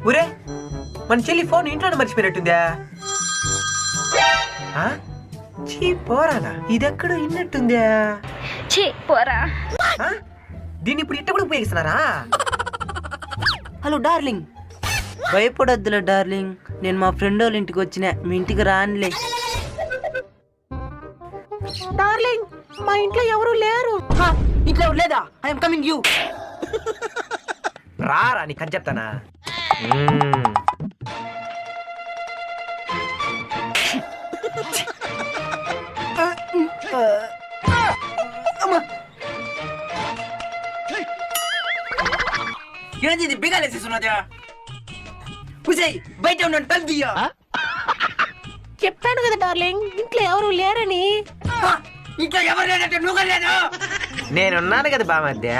ఊరే మన చెల్లి ఫోన్ ఇంట్లోనే మర్చిపోయినట్టుందా? చీ పోరానా, ఇదెక్కడో ఇన్నట్టుందా? చీ పోరా. దీన్ని ఇప్పుడు ఇట్ట కూడా ఉపయోగిస్తున్నారా? Hello darling. భయపడొద్దులే డార్లింగ్, నేను మా ఫ్రెండ్ వాళ్ళ ఇంటికి వచ్చిన, మీ ఇంటికి రానిలే. డార్లింగ్ మా ఇంట్లో ఎవరు లేరు. ఇంట్లో ఎవరు లేదా? I'm coming you. రారా నీకు అని చెప్తానా. ఏంది బిగాలేసేస్తున్నదా? బయట ఉన్నాను, తల్లియా. చెప్పాను కదా డార్లింగ్, ఇంట్లో ఎవరు లేరని. ఇంట్లో ఎవరు లేదంటే నువ్వు లేదు. నేనున్నాను కదా బామధ్య.